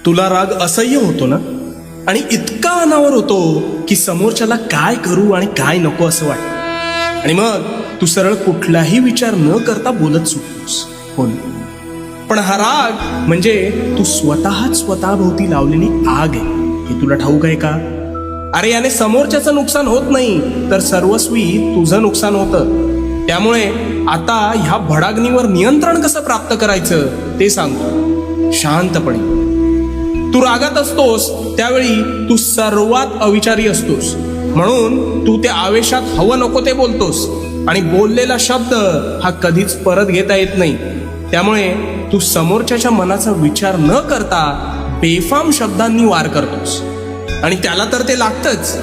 तुला राग असह्य होतो ना, आणि इतका अनावर होतो की समोरच्याला काय करू आणि काय नको असं वाटतं, आणि मग तू सरळ कुठलाही विचार न करता बोलत सुटतोस. हो ना? पण हा राग म्हणजे तू स्वतःच स्वतःभोवती लावलेली आग आहे, हे तुला ठाऊक आहे का? अरे याने समोरच्याचं नुकसान होत नाही, तर सर्वस्वी तुझं नुकसान होतं. त्यामुळे आता ह्या भडाग्नीवर नियंत्रण कसं प्राप्त करायचं ते सांगतो. शांतपणे. तू रागात असतोस त्यावेळी तू सर्वात अविचारी असतोस, म्हणून तू त्या आवेशात हवं नको ते बोलतोस, आणि बोललेला शब्द हा कधीच परत घेता येत नाही. त्यामुळे तू समोरच्याच्या मनाचा विचार न करता बेफाम शब्दांनी वार करतोस, आणि त्याला तर ते लागतंच,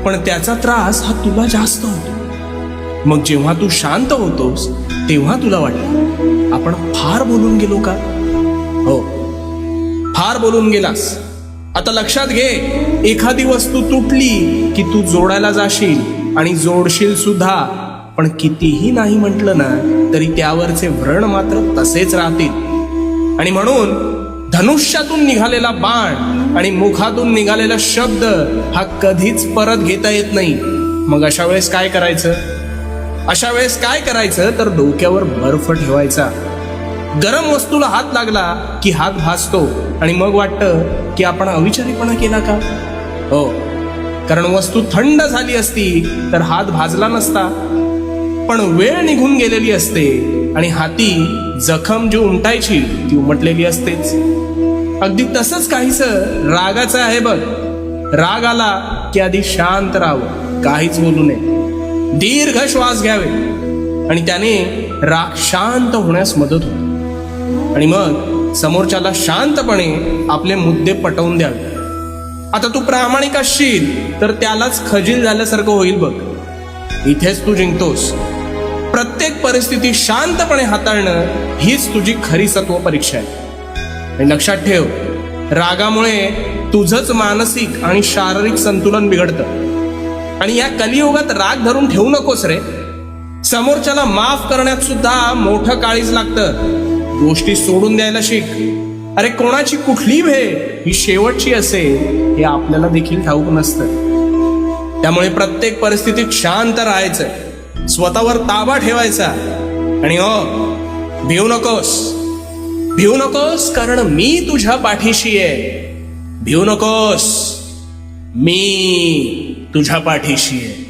पण त्याचा त्रास हा तुला जास्त होतो. मग जेव्हा तू शांत होतोस तेव्हा तुला वाटतं आपण फार बोलून गेलो का? हो, फार बोलून गेलास. आता लक्षात घे, एखादी वस्तू तुटली की तू जोडायला जाशील आणि जोडशील सुद्धा, पण कितीही नाही म्हटलं ना तरी त्यावरचे व्रण मात्र तसेच राहतील. आणि म्हणून धनुष्यातून निघालेला बाण आणि मुखातून निघालेला शब्द हा कधीच परत घेता येत नाही. मग अशा वेळेस काय करायचं? अशा वेळेस काय करायचं तर डोक्यावर बर्फ ठेवायचा. गरम वस्तूला हात लागला की हात भाजतो, आणि मग वाटतं की आपण अविचारीपणा केला का? हो, कारण वस्तू थंड झाली असती तर हात भाजला नसता. पण वेळ निघून गेलेली असते आणि हाती जखम जी उमटायची ती उमटलेली असतेच. अगदी तसंच काहीसं रागाचं आहे बघ. राग आला की आधी शांत राहावं, काहीच बोलू नये, दीर्घ श्वास घ्यावे, आणि त्याने राग शांत होण्यास मदत होते. आणि मग समोरच्याला शांतपणे आपले मुद्दे पटवून द्यावे. आता तू प्रामाणिक असशील तर त्यालाच खजील झाल्यासारखं होईल बघ. इथेच तू जिंकतोस. प्रत्येक परिस्थिती शांतपणे हाताळणं हीच तुझी खरी सत्व परीक्षा आहे. आणि लक्षात ठेव, रागामुळे तुझंच मानसिक आणि शारीरिक संतुलन बिघडतं. आणि या कलियुगात राग धरून ठेवू नकोस रे. समोरच्याला माफ करण्यात सुद्धा मोठं काळीज लागतं. गोष्टी सोडून द्यायला शिक. अरे कोणाची कुठली भेट ही शेवटची असेल हे आपल्याला देखील ठाऊक नसतं. त्यामुळे प्रत्येक परिस्थितीत शांत राहायचं, स्वतःवर ताबा ठेवायचा, आणि हो, भिवू नकोस. भिवू नकोस, कारण मी तुझ्या पाठीशी आहे. भिवू नकोस, मी तुझ्या पाठीशी आहे.